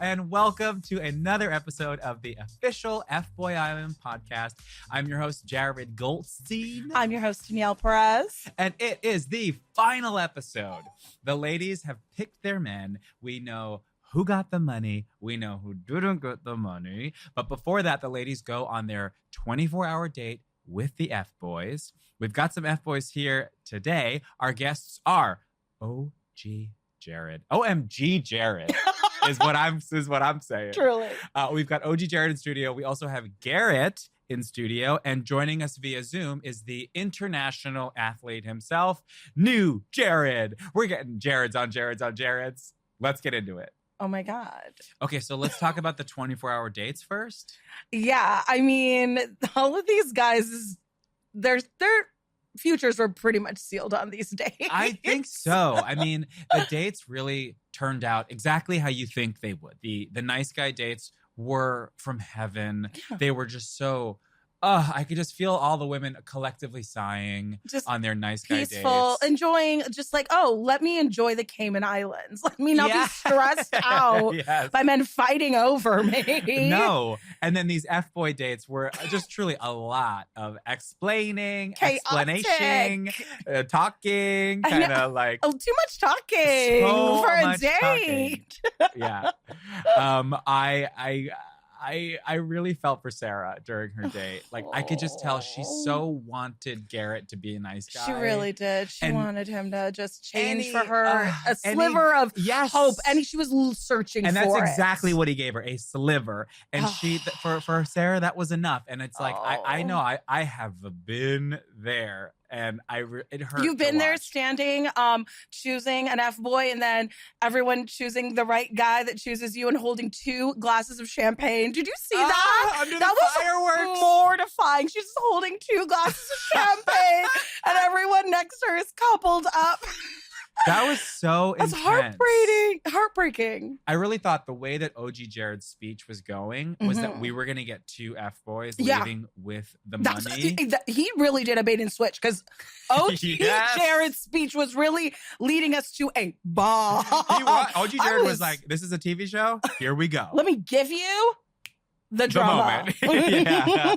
and welcome to another episode of the official FBOY Island podcast. I'm your host, Jared Goldstein. I'm your host, Danielle Perez. And it is the final episode. The ladies have picked their men. We know who got the money. We know who didn't get the money. But before that, the ladies go on their 24-hour date with the F-Boys. We've got some F-Boys here today. Our guests are OG Jared. OMG Jared is what I'm saying. Truly. We've got OG Jared in studio. We also have Garrett in studio. And joining us via Zoom is the international athlete himself, New Jared. We're getting Jareds on Jareds on Jareds. Let's get into it. Oh my God. Okay, so let's talk about the 24-hour dates first. Yeah, I mean, all of these guys, their futures were pretty much sealed on these dates. I think so. I mean, the dates really turned out exactly how you think they would. The nice guy dates were from heaven. Yeah. They were just so... I could just feel all the women collectively sighing just on their nice guy peaceful, dates. Enjoying, just like, let me enjoy the Cayman Islands. Let me not be stressed out by men fighting over me. No. And then these F-boy dates were just truly a lot of explaining, explanation, talking, kind of like... Oh, too much talking for a date. Yeah. I really felt for Sarah during her date. Like, I could just tell she so wanted Garrett to be a nice guy. She really did. She wanted him to just change for her a sliver of hope. And she was searching for it. And that's exactly what he gave her, a sliver. And she, for Sarah, that was enough. And it's like, I know, I have been there. And it hurt. You've been there standing, choosing an F-boy, and then everyone choosing the right guy that chooses you and holding 2 glasses of champagne. Did you see that? Under that the was fireworks. Mortifying. She's just holding 2 glasses of champagne, and everyone next to her is coupled up. That was so intense. Heartbreaking. I really thought the way that OG Jared's speech was going was that we were going to get 2 F-boys leaving with the money. He really did a bait and switch because OG Jared's speech was really leading us to a bomb. OG Jared was like, this is a TV show. Here we go. Let me give you the drama. Yeah.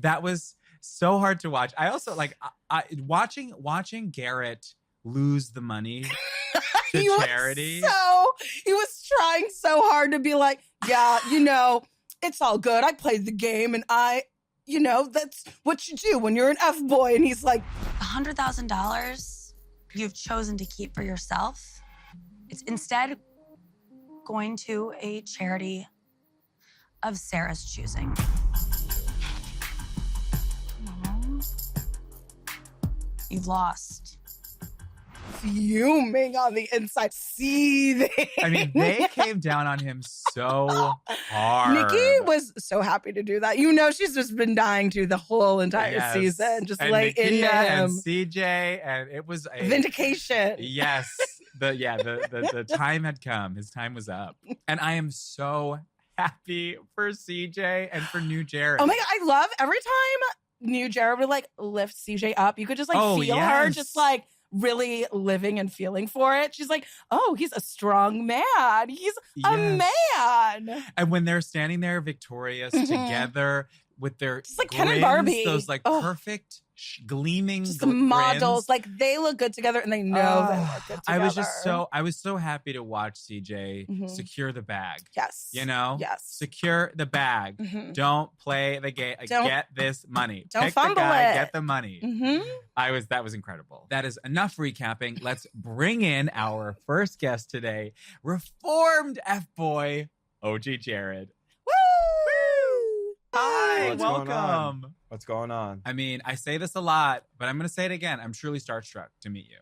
That was so hard to watch. I also like watching Garrett lose the money to charity. He was trying so hard to be like, yeah, it's all good. I played the game and that's what you do when you're an F-boy. And he's like, $100,000 you've chosen to keep for yourself. It's instead going to a charity of Sarah's choosing. You've lost. Fuming on the inside, seething. I mean, they came down on him so hard. Nikki was so happy to do that. She's just been dying to the whole entire season. Just lay into him. And CJ, and it was a vindication. Yes. The time had come. His time was up. And I am so happy for CJ and for New Jared. Oh my God, I love every time New Jared would lift CJ up. You could just feel her just really living and feeling for it. She's like, he's a strong man. He's a man. And when they're standing there victorious together with their just like Ken and Barbie, those perfect gleaming just the models, they look good together and they know they look good together. I was so happy to watch CJ secure the bag. Yes. Yes. Secure the bag. Don't play the game. Get this money. Don't Pick fumble the guy, it. Get the money. That was incredible. That is enough recapping. Let's bring in our first guest today, reformed F-boy OG Jared. Hi, welcome. What's going on? I mean, I say this a lot, but I'm going to say it again. I'm truly starstruck to meet you.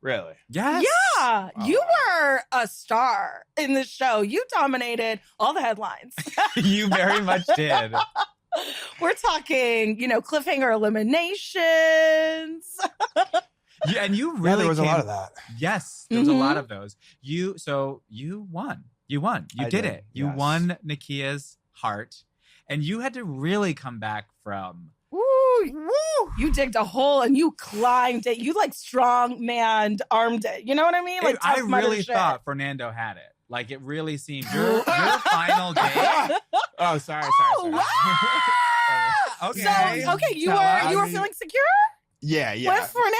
Really? Yes. Yeah. Oh. You were a star in the show. You dominated all the headlines. You very much did. We're talking, cliffhanger eliminations. Yeah, and you really there was a lot of that. Yes, there was a lot of those. You won. You did it. You won Nakia's heart. And you had to really come back from... Woo! You digged a hole and you climbed it. You strong man armed it. You know what I mean? I really thought Fernando had it. Like it really seemed your final day. Oh, sorry. Wow. Okay. So, you were feeling secure? Yeah. With Fernando?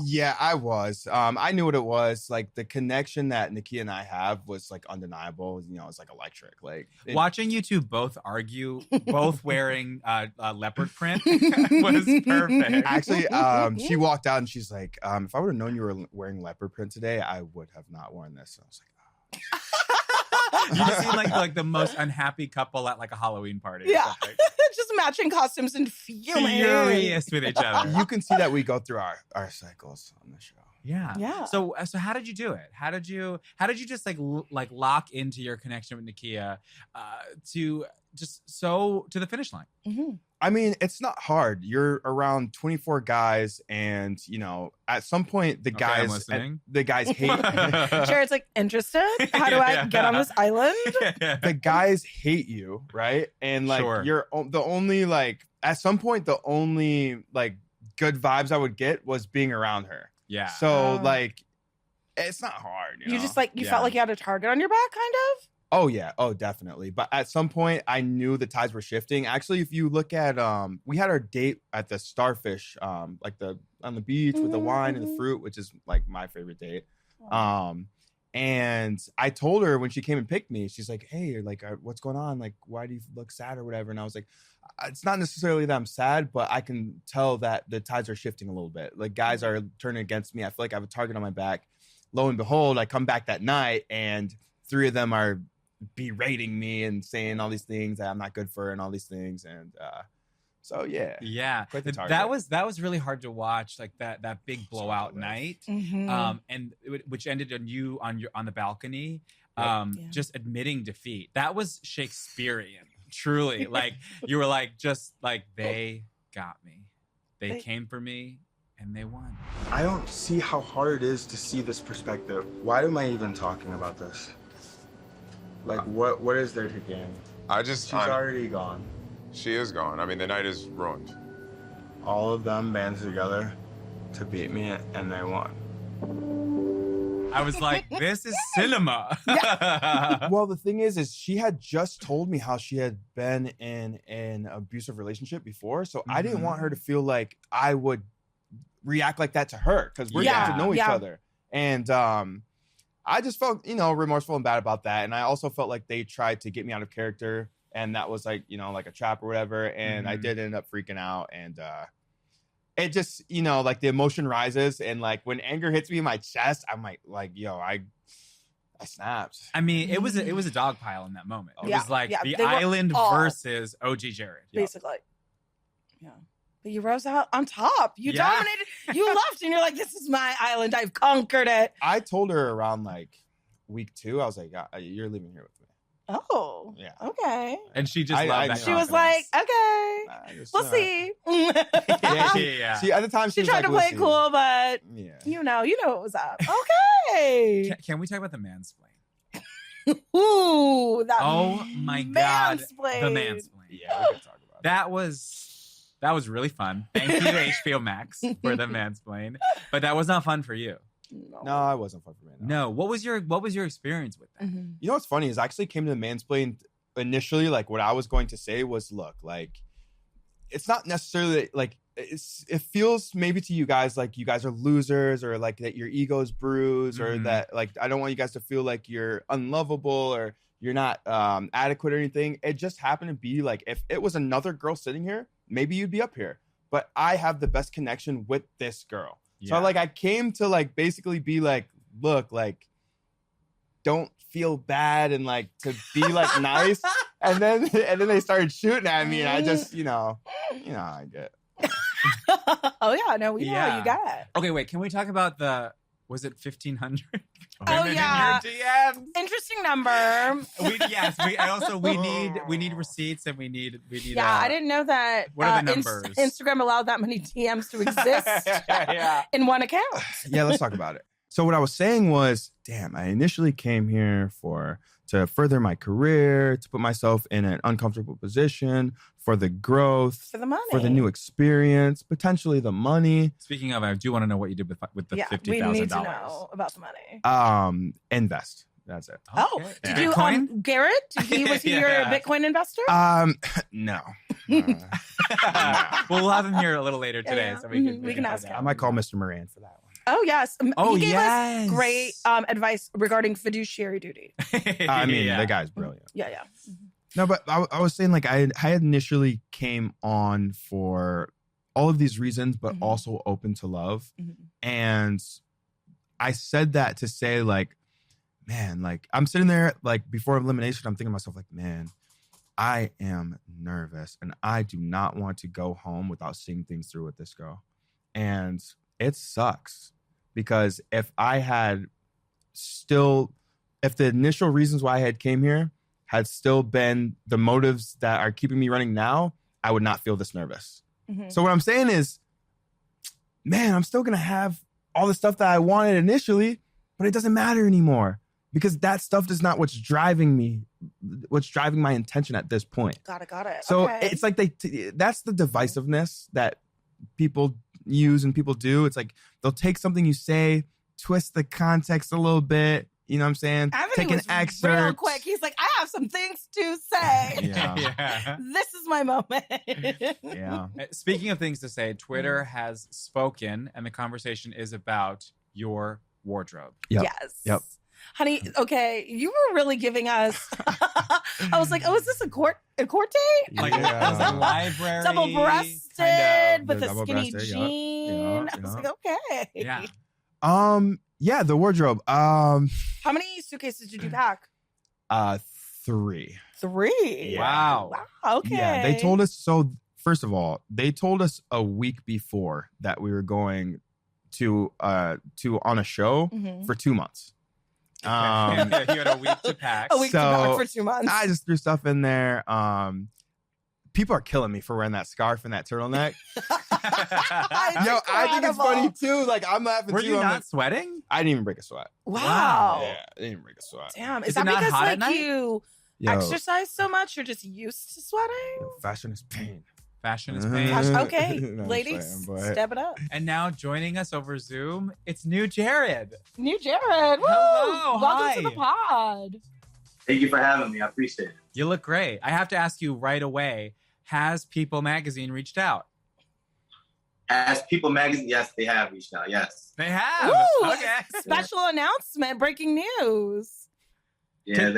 Yeah, I was. I knew what it was. Like the connection that Nakia and I have was like undeniable. You know, it's like electric. Like watching you two both argue, both wearing leopard print was perfect. Actually, she walked out and she's like, if I would have known you were wearing leopard print today, I would have not worn this. And I was like, you just seem like the most unhappy couple at like a Halloween party. Yeah. Just matching costumes and furious with each other. You can see that we go through our cycles on the show. Yeah. So how did you do it? How did you just like lock into your connection with Nakia to the finish line? Mm-hmm. I mean, it's not hard. You're around 24 guys, and you know, at some point, the guys hate. Jared's like, interested? How do I get on this island? The guys hate you, right? And like, you're the only like. At some point, the only like good vibes I would get was being around her. Yeah. So like, it's not hard. You know? Just like felt like you had a target on your back, kind of. Oh yeah, oh definitely. But at some point, I knew the tides were shifting. Actually, if you look at, we had our date at the Starfish, like on the beach with the wine and the fruit, which is like my favorite date. And I told her when she came and picked me, she's like, "Hey, like, what's going on? Like, why do you look sad or whatever?" And I was like, "It's not necessarily that I'm sad, but I can tell that the tides are shifting a little bit. Like, guys are turning against me. I feel like I have a target on my back." Lo and behold, I come back that night, and 3 of them are berating me and saying all these things that I'm not good for and all these things. And so yeah, that was really hard to watch, like that big blowout night, and which ended on you on the balcony, just admitting defeat. That was Shakespearean, truly. Like you were like, just like, they got me, they came for me, and they won. I don't see how hard it is to see this perspective. Why am I even talking about this? Like, what is there to gain? She's already gone. She is gone. I mean, the night is ruined. All of them banded together to beat me, and they won. I was like, this is cinema. Well, the thing is she had just told me how she had been in an abusive relationship before, so I didn't want her to feel like I would react like that to her, because we're getting to know each other. And I just felt, remorseful and bad about that. And I also felt like they tried to get me out of character, and that was like, like a trap or whatever. And I did end up freaking out. And it just, like the emotion rises. And like when anger hits me in my chest, I'm like, I snapped. I mean, it was a dog pile in that moment. It was like the island versus OG Jared. Basically. Yeah. But you rose out on top. You dominated. You left, and you're like, "This is my island. I've conquered it." I told her around like week 2. I was like, "You're leaving here with me." Oh, yeah, okay. And she just loved that. She was like, "Okay, we'll see." Yeah. See, at the time, she tried to play it cool, but you know what was up. Okay. Can we talk about the mansplain? Ooh, that. Oh my God, the mansplain. Yeah, we can talk about it. That was really fun. Thank you to HBO Max for the mansplain. But that was not fun for you. No, it wasn't fun for me. No. What was your experience with that? You know what's funny is I actually came to the mansplain initially. Like what I was going to say was, look, like it's not necessarily like it feels maybe to you guys like you guys are losers, or like that your ego's bruised, or that like I don't want you guys to feel like you're unlovable or you're not adequate or anything. It just happened to be like if it was another girl sitting here, maybe you'd be up here. But I have the best connection with this girl. So like I came to like basically be like, look, like don't feel bad and like to be like nice. And then they started shooting at me, and I just, I get. Oh yeah, no, we know what you got. Okay, wait, can we talk about was it 1,500? Oh yeah, in your DMs. Interesting number. We need receipts, and we need. Yeah, I didn't know that. What are the numbers? Instagram allowed that many DMs to exist in one account. Yeah, let's talk about it. So what I was saying was, damn, I initially came here to further my career, to put myself in an uncomfortable position, for the growth, for the money, for the new experience, potentially the money. Speaking of, I do want to know what you did with the $50,000. We need to know about the money. Invest. That's it. Oh, Okay. did Bitcoin? you, Garrett? Was he your Yeah. Bitcoin investor? No. We'll have him here a little later today, Yeah. so we can, We can ask find him. I out. might call Mr. Moran for that one. Oh, yes. Oh, He gave yes. us great advice regarding fiduciary duty. I mean, Yeah. the guy's brilliant. Yeah. No, but I was saying, like, I initially came on for all of these reasons, but Mhm. also open to love. Mhm. And I said that to say, like, man, like, I'm sitting there, like, before elimination, I'm thinking to myself, like, man, I am nervous and I do not want to go home without seeing things through with this girl. And it sucks because if the initial reasons why I had came here had still been the motives that are keeping me running now, I would not feel this nervous. Mhm. So what I'm saying is, man, I'm still going to have all the stuff that I wanted initially, but it doesn't matter anymore because that stuff is not what's driving me, what's driving my intention at this point. Got it. So Okay. it's like that's the divisiveness that people use and people do. It's like they'll take something you say, twist the context a little bit. You know what I'm saying? Anthony Take an was excerpt. real quick. He's like, I have some things to say. Yeah. Yeah. This is my moment. Yeah. Speaking of things to say, Twitter has spoken, and the conversation is about your wardrobe. Yep. Yes. Yep. Honey, okay, you were really giving us. I was like, oh, is this a corte? Like Yeah. as a library, Double-breasted kind of. with The a skinny double-breasted, jean. yeah, I was yeah. like, okay. Yeah. Yeah, the wardrobe. How many suitcases did you pack? 3. 3. Wow. Wow. Okay. Yeah, they told us. So first of all, they told us a week before that we were going to on a show Mhm. for 2 months. You had a week to pack. A week to pack for 2 months. I just threw stuff in there. People are killing me for wearing that scarf and that turtleneck. It's Yo, I think it's incredible. funny too. Like I'm laughing Were too. you I'm not like, sweating? I didn't even break a sweat. Wow. Yeah, I didn't even break a sweat. Damn. Is Is it that not because hot at like night? you Yo, exercise so much? You're just used to sweating? yo, fashion is pain. Fashion is Mhm. pain. Gosh, okay, No, I'm ladies, saying, but- step it up. And now joining us over Zoom, it's new Jared. New Jared. Woo! Hello, Welcome hi. to the pod. Thank you for having me. I appreciate it. You look great. I have to ask you right away, has People Magazine reached out? As People Magazine, yes, they have reached out. Yes. They have. Ooh, Okay. special announcement, breaking news. Yeah,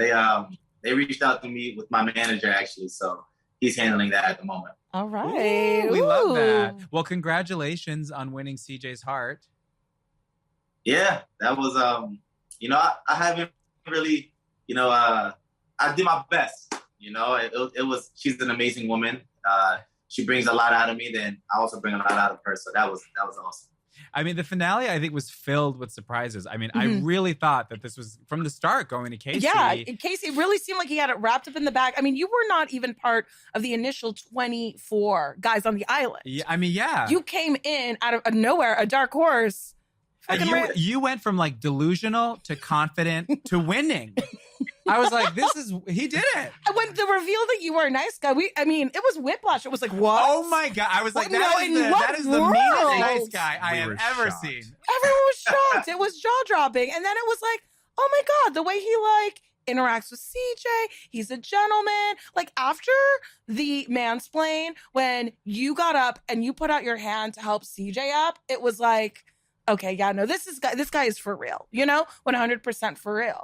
they reached out to me with my manager actually, so he's handling that at the moment. All right. Ooh, we love that. Ooh. Well, congratulations on winning CJ's heart. Yeah, that was I haven't really, I did my best. It was she's an amazing woman. She brings a lot out of me, then I also bring a lot out of her. So that was awesome. I mean, the finale, I think, was filled with surprises. I mean, I Mhm. really thought that this was, from the start, going to Casey. Yeah, Casey really seemed like he had it wrapped up in the bag. I mean, you were not even part of the initial 24 guys on the island. Yeah, I mean, yeah. You came in out of nowhere, a dark horse. And Fucking you went from like delusional to confident to winning. I was like, he did it. And when the reveal that you were a nice guy, it was whiplash. It was like, what? Oh my God. I was like, What? that is the world? meanest nice guy I We have were ever shocked. seen. Everyone was shocked. It was jaw dropping. And then it was like, oh my God, the way he interacts with CJ, he's a gentleman. Like after the mansplain, when you got up and you put out your hand to help CJ up, it was like, okay, yeah, no, this guy is for real, 100% for real.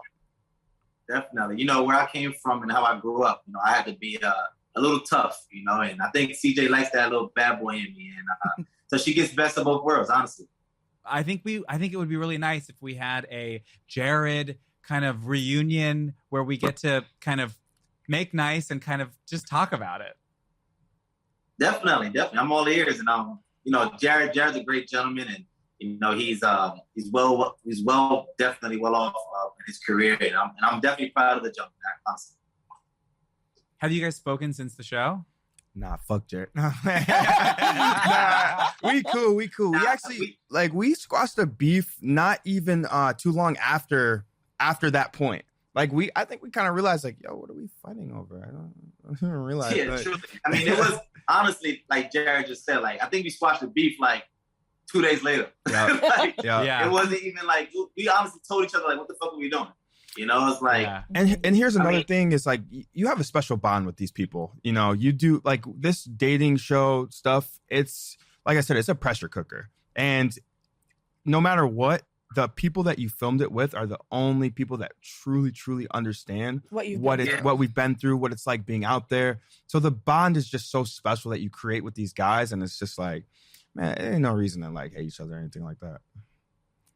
Definitely. Where I came from and how I grew up, I had to be a little tough, and I think CJ likes that little bad boy in me. And so she gets best of both worlds, honestly. I think it would be really nice if we had a Jared kind of reunion where we get to kind of make nice and kind of just talk about it. Definitely. I'm all ears, and Jared's a great gentleman, and he's definitely well off in his career, and I'm definitely proud of the jump. Honestly. Have you guys spoken since the show? Nah, fuck Jared. Nah, we cool. We actually we squashed the beef not even too long after that point. I think we kind of realized yo, what are we fighting over? I don't even realize. Yeah, truly. I mean, it was honestly like Jared just said. I think we squashed the beef 2 days later. Yeah. Yeah. It wasn't even we honestly told each other what the fuck are we doing? You know, it's like, and here's another thing is like you have a special bond with these people. You know, you do like this dating show stuff. It's like I said, it's a pressure cooker, and no matter what, the people that you filmed it with are the only people that truly understand what we've been through, what it's like being out there. So the bond is just so special that you create with these guys, and it's just like, man, there ain't no reason to like hate each other or anything like that.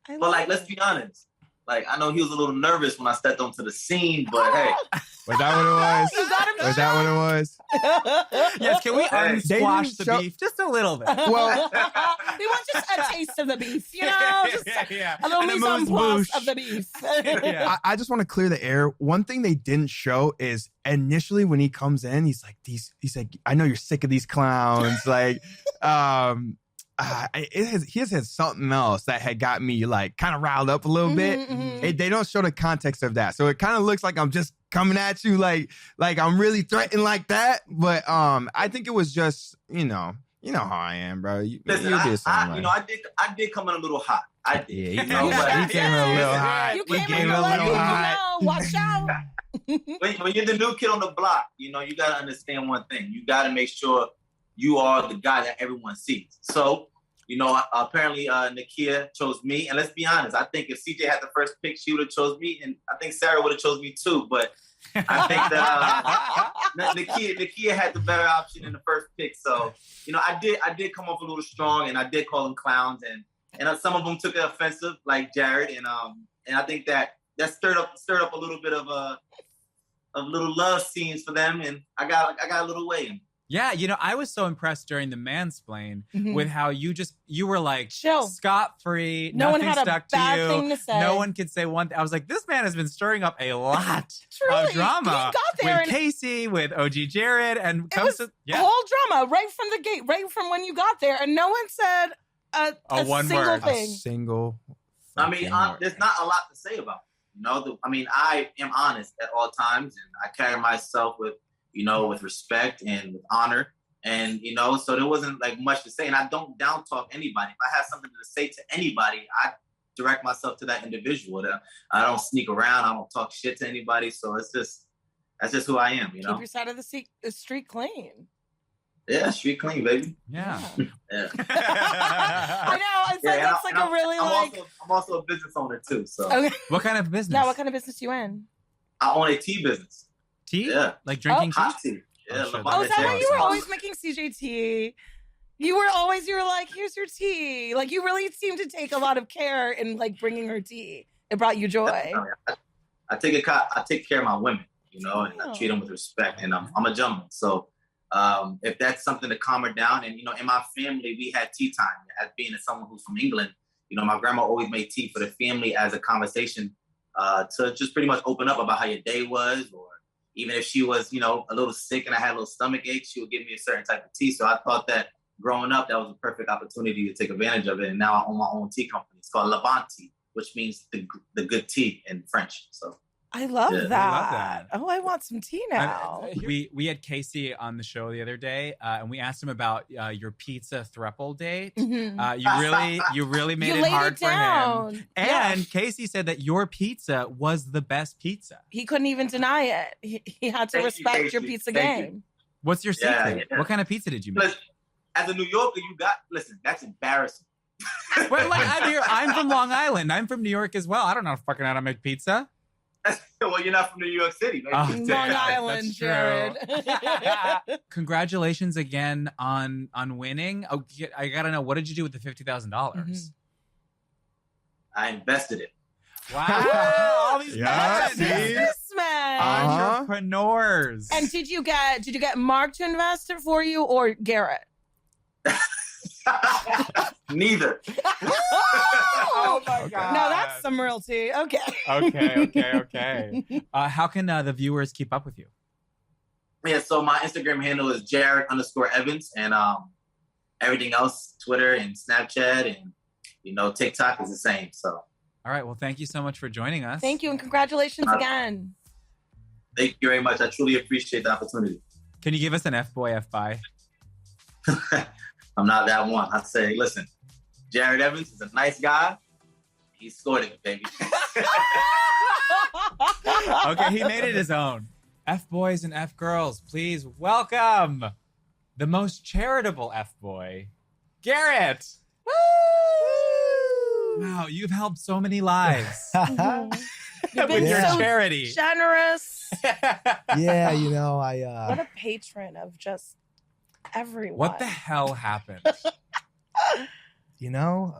But like, let's be honest. Like, I know he was a little nervous when I stepped onto the scene, but hey. Was that what it was? You got him. Was that what it was? Yes, can we unsquash the beef just a little bit? Well, we want just a taste of the beef, you know? Just a little mise en place of the beef. I just want to clear the air. One thing they didn't show is initially when he comes in, he's like, I know you're sick of these clowns. Like, he has had something else that had got me like kind of riled up a little bit. They don't show the context of that, so it kind of looks like I'm just coming at you like I'm really threatened like that. But I think it was just you know how I am, bro. Listen, I did come in a little hot. I did. Yeah, he came in a little hot. You came in a little hot. Watch out. When you're the new kid on the block, you know you got to understand one thing. You got to make sure you are the guy that everyone sees. So, you know, apparently Nakia chose me. And let's be honest, I think if CJ had the first pick, she would have chose me. And I think Sarah would have chose me too. But I think that Nakia had the better option in the first pick. So, you know, I did come off a little strong, and I did call them clowns. And some of them took it offensive, like Jared. And I think that stirred up a little bit of little love scenes for them. And I got a little way in. Yeah, you know, I was so impressed during the mansplain with how you were like chill, scot-free. No one had stuck a bad to you. thing to say. No one could say one thing. I was like, this man has been stirring up a lot Truly, of drama he got there with Casey, with OG Jared, and it was whole drama right from the gate, right from when you got there, and no one said a one single word. thing. A single. I mean, there's not a lot to say about it. You know, I am honest at all times, and I carry myself with respect and with honor. And, you know, so there wasn't like much to say. And I don't down talk anybody. If I have something to say to anybody, I direct myself to that individual. I don't sneak around. I don't talk shit to anybody. So that's just who I am, you know? Keep your side of the street clean. Yeah, street clean, baby. Yeah. Yeah. I know. It's like, it's like a really I'm also a business owner too. So okay. What kind of business? Now, what kind of business you in? I own a tea business. Tea? Yeah. Like drinking tea? Hot tea. Yeah, is that why you were always making CJ tea? You were like, here's your tea. Like, you really seem to take a lot of care in like bringing her tea. It brought you joy. I take care of my women, you know, and I treat them with respect. And I'm a gentleman. So if that's something to calm her down, and, you know, in my family, we had tea time. As being someone who's from England, you know, my grandma always made tea for the family as a conversation to just pretty much open up about how your day was, or even if she was, you know, a little sick and I had a little stomach ache, she would give me a certain type of tea. So I thought that growing up, that was a perfect opportunity to take advantage of it. And now I own my own tea company. It's called Levanti, which means the good tea in French. So I love that. I love that. Oh, I want some tea now. We had Casey on the show the other day, and we asked him about your pizza throuple date. You really made it hard for him. And Casey said that your pizza was the best pizza. He couldn't even deny it. He had to respect your pizza game. What's your secret? Yeah. What kind of pizza did you make? Listen, as a New Yorker, that's embarrassing. Well, like I'm from Long Island. I'm from New York as well. I don't know fucking how to make pizza. Well, you're not from New York City, baby. Long Island, Jared. Congratulations again on winning. Oh, I gotta know, what did you do with the $50,000? I invested it. Wow! All these businessmen, entrepreneurs. And did you get Mark to invest it for you, or Garrett? Neither. Oh my God. No, that's some real tea. Okay. Okay. How can the viewers keep up with you? Yeah, so my Instagram handle is Jared_Evans, and everything else, Twitter and Snapchat and, you know, TikTok is the same. So. All right. Well, thank you so much for joining us. Thank you, and congratulations again. Thank you very much. I truly appreciate the opportunity. Can you give us an FBOY FBOY? I'm not that one. I say, listen, Jared Evans is a nice guy. He scored it, baby. Okay, he made it his own. F-boys and F-girls, please welcome the most charitable F-boy, Garrett. Woo! Wow, you've helped so many lives You've with been your so charity. generous. Yeah, you know, What a patron of just everyone. What the hell happened? you know,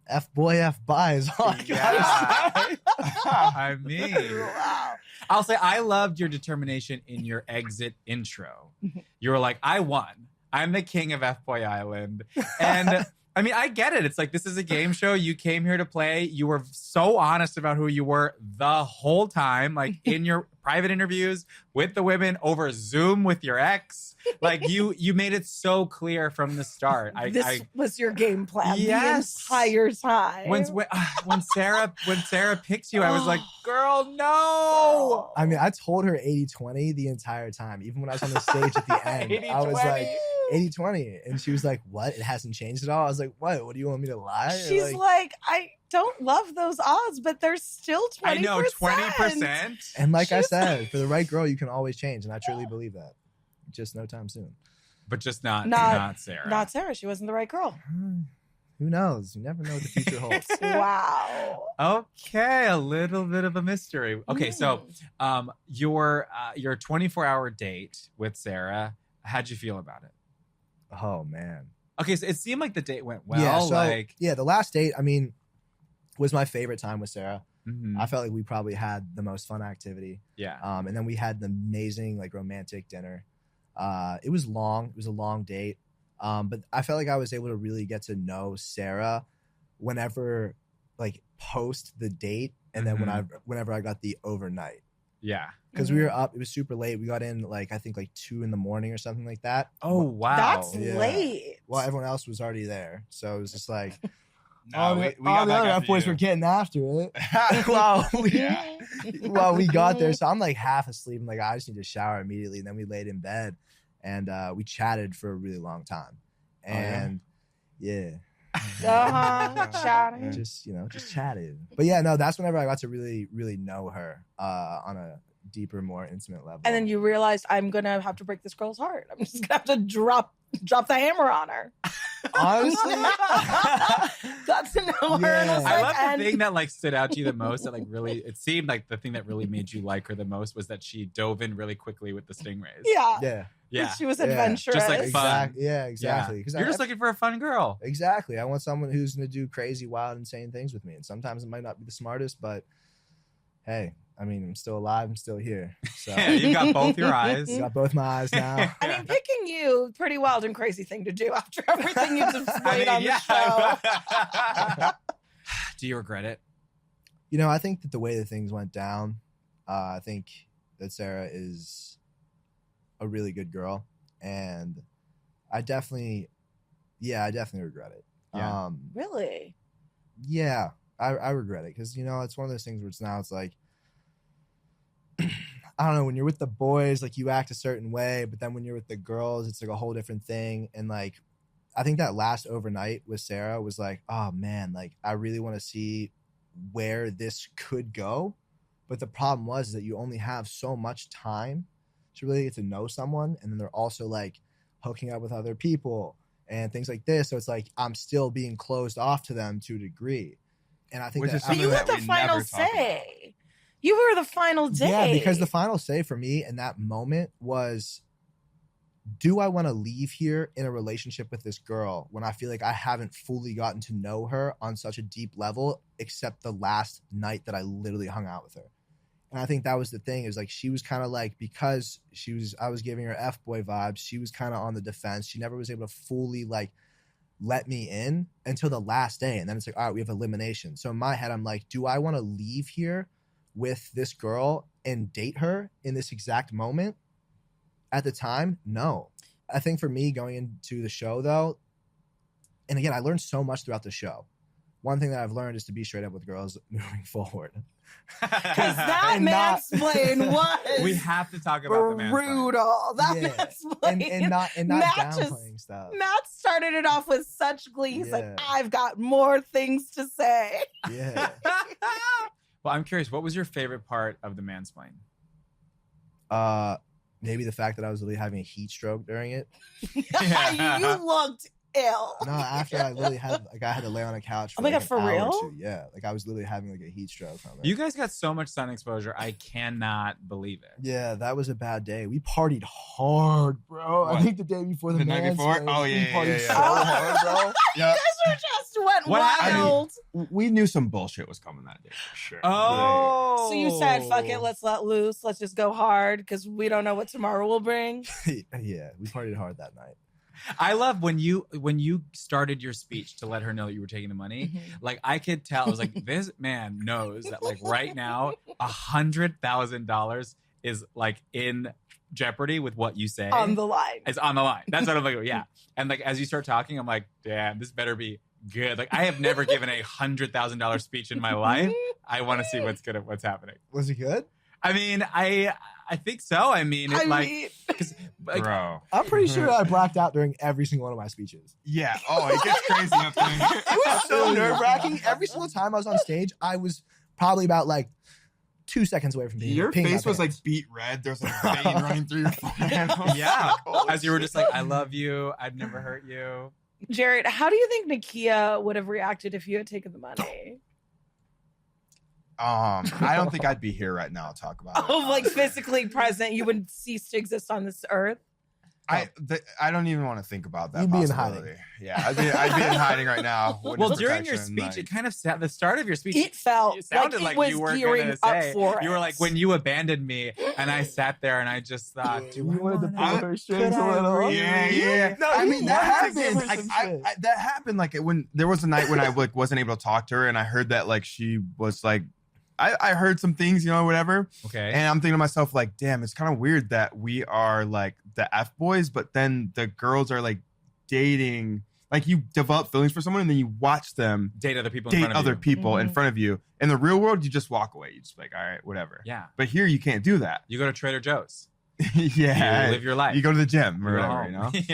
F-boy, F-bi is all I gotta say. I mean, Wow. I'll say I loved your determination in your exit intro. You were like, I won. I'm the king of F-Boy Island. And I mean, I get it. It's like, this is a game show. You came here to play. You were so honest about who you were the whole time, like in your private interviews with the women, over Zoom with your ex. Like you made it so clear from the start. This was your game plan Yes. the entire time. When Sarah picked you, I was like, girl, no. I mean, I told her 80-20 the entire time. Even when I was on the stage at the end, I was like, 80-20. And she was like, what? It hasn't changed at all? I was like, what? What do you want me to lie? She's like, I don't love those odds, but they're still 20%. I know, 20%. And like I said, for the right girl, you can always change. And I truly believe that. Just no time soon. But just not Sarah. Not Sarah. She wasn't the right girl. Who knows? You never know what the future holds. Wow. Okay, a little bit of a mystery. Okay, so your 24-hour date with Sarah, how'd you feel about it? Oh, man. Okay, so it seemed like the date went well. The last date, I mean, was my favorite time with Sarah. Mm-hmm. I felt like we probably had the most fun activity. Yeah. And then we had the amazing, like, romantic dinner. It was long. It was a long date. But I felt like I was able to really get to know Sarah whenever, like, post the date, and then whenever I got the overnight. Yeah. Because we were up, it was super late. We got in, like, I think, like 2 a.m. or something like that. Oh, wow. That's late. Well, everyone else was already there. So it was just like, No, we got the back other after boys you. were getting after it. Well, we got there. So I'm like half asleep. I'm like, I just need to shower immediately. And then we laid in bed and we chatted for a really long time. And Chatting. just chatted. But yeah, no, that's whenever I got to really, really know her on a deeper, more intimate level. And then you realized, I'm going to have to break this girl's heart. I'm just going to have to drop the hammer on her. Honestly, got to know her. And I love the thing that like stood out to you the most. That like really, it seemed like the thing that really made you like her the most was that she dove in really quickly with the stingrays. Yeah. She was adventurous. Just like fun. Exactly. You're just looking for a fun girl. Exactly. I want someone who's going to do crazy, wild, insane things with me. And sometimes it might not be the smartest, but hey, I mean, I'm still alive. I'm still here. So you got both your eyes. Got both my eyes now. I mean, picking you, pretty wild and crazy thing to do after everything you displayed on the show. Do you regret it? You know, I think that the way that things went down, I think that Sarah is a really good girl. And I definitely regret it. Yeah. Really? Yeah, I regret it. Because, you know, it's one of those things where it's like, I don't know, when you're with the boys, like you act a certain way, but then when you're with the girls, it's like a whole different thing. And like, I think that last overnight with Sarah was like, oh man, like I really want to see where this could go. But the problem was that you only have so much time to really get to know someone. And then they're also like hooking up with other people and things like this. So it's like, I'm still being closed off to them to a degree. And I think But you had the final say. You were the final day. Yeah, because the final say for me in that moment was, do I want to leave here in a relationship with this girl when I feel like I haven't fully gotten to know her on such a deep level, except the last night that I literally hung out with her? And I think that was the thing, is like, she was kind of like, because I was giving her F-boy vibes, she was kind of on the defense. She never was able to fully like let me in until the last day. And then it's like, all right, we have elimination. So in my head, I'm like, do I want to leave here with this girl and date her in this exact moment? At the time, no. I think for me going into the show though, and again, I learned so much throughout the show. One thing that I've learned is to be straight up with girls moving forward. Because that mansplain was we have to talk about the brutal. That mansplain. And not downplaying stuff. Matt started it off with such glee. He's like, I've got more things to say. Yeah. Well, Well, I'm curious. What was your favorite part of the mansplain? Maybe the fact that I was literally having a heat stroke during it. You looked ill. No, after I literally had I had to lay on a couch for Oh my God, an for hour real? or two. Yeah, like I was literally having like a heat stroke from it. You guys got so much sun exposure. I cannot believe it. Yeah, that was a bad day. We partied hard, bro. What? I think the day before The night before? mansplain, Oh, we yeah, partied yeah. so hard, bro. You guys were just went What wild. We knew some bullshit was coming that day for sure. Oh. So you said, fuck it, let's let loose. Let's just go hard because we don't know what tomorrow will bring. Yeah, we partied hard that night. I love when you started your speech to let her know that you were taking the money. Like I could tell, I was like, this man knows that like right now, $100,000 is like in jeopardy with what you say. On the line. It's on the line. That's what I'm like. Yeah. And like as you start talking, I'm like, damn, this better be good. Like I have never given a $100,000 speech in my life. I want to see what's happening. Was it good? I mean, I think so. I mean, because Bro. I'm pretty sure I blacked out during every single one of my speeches. Yeah. Oh, it gets crazy up there. It was so nerve-wracking. Every single time I was on stage, I was probably about like 2 seconds away from being Your peeing my face was like pants. beat red. There's like a vein running through your forehead. yeah, Holy as you were just shit. like, I love you. I'd never hurt you. Jared, how do you think Nakia would have reacted if you had taken the money? I don't think I'd be here right now to talk about it. Oh, like physically present, you would cease to exist on this earth. I don't even want to think about that. You'd be in possibility. hiding. Yeah, I'd be in hiding right now. Well, during your speech, it kind of the start of your speech. It felt it sounded like like, it you was were gearing going to up say. for You were it. like, when you abandoned me, and I sat there and I just thought, You wanted to pull her strings could a I little. breathe? Yeah. No, I you mean that wanted to give happened. her Like, some shit. that happened. Like when there was a night when I like wasn't able to talk to her, and I heard that like she was like, I heard some things, you know, whatever. Okay. And I'm thinking to myself, like, damn, it's kind of weird that we are like the F boys, but then the girls are like dating. Like you develop feelings for someone, and then you watch them Date other people. date in front of other you. people in Mhm. front of you. In the real world, you just walk away. You just like, all right, whatever. Yeah. But here, you can't do that. You go to Trader Joe's. Yeah. You live your life. You go to the gym or You go whatever, you know? home.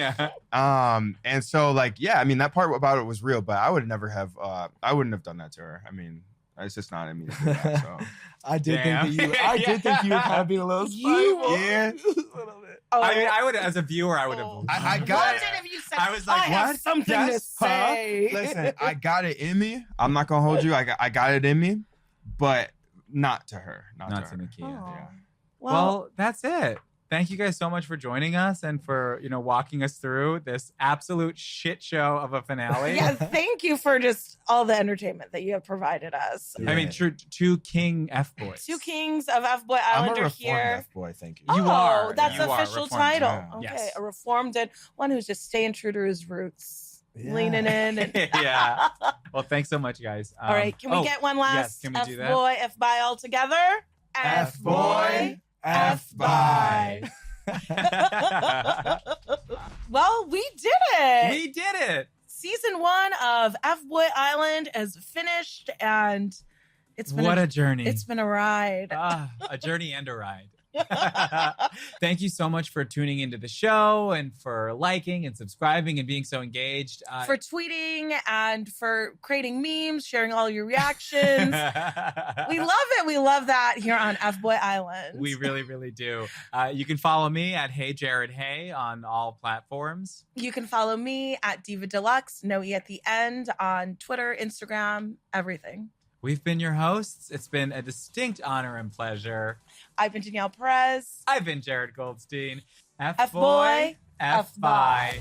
Yeah. And so like, yeah, I mean, that part about it was real, but I would never have, I wouldn't have done that to her. I mean, it's just not in me to do that, so. I did Damn. think that you. I did think you were kind of being a little You- spiteful. Yeah. A little bit. Oh, I mean, I would, as a viewer, I would have. I got Imagine it. if you said, I was like, I have what? something Yes, to say. Listen, I got it in me. I'm not gonna hold you. I got it in me, but not to her. Not Not to to her. Nakia. Oh. Yeah. Well, that's it. Thank you guys so much for joining us and for, walking us through this absolute shit show of a finale. yeah, thank you for just all the entertainment that you have provided us. I mean, two king F boys. Two kings of FBOY I'm a Island are reformed here. F boy. Thank you. You Oh, are. that's You the are official reformed. title. Yeah. Okay, Yes. a reformed and one who's just staying true to his roots, Yeah. leaning in. And Yeah. Well, thanks so much, guys. all right, can we get one last yes, can we do that? FBOY, F-Bye all together? F-Boy, F-Bye. Well, we did it. We did it. Season 1 of FBOY Island is finished, and it's been What a journey. It's been a ride. A journey and a ride. Thank you so much for tuning into the show and for liking and subscribing and being so engaged. For tweeting and for creating memes, sharing all your reactions. We love it. We love that here on FBOY Island. We really, really do. You can follow me at Hey Jared Hey on all platforms. You can follow me at Diva Deluxe, no E at the end, on Twitter, Instagram, everything. We've been your hosts. It's been a distinct honor and pleasure. I've been Danielle Perez. I've been Jared Goldstein. F-Boy, F-Bye.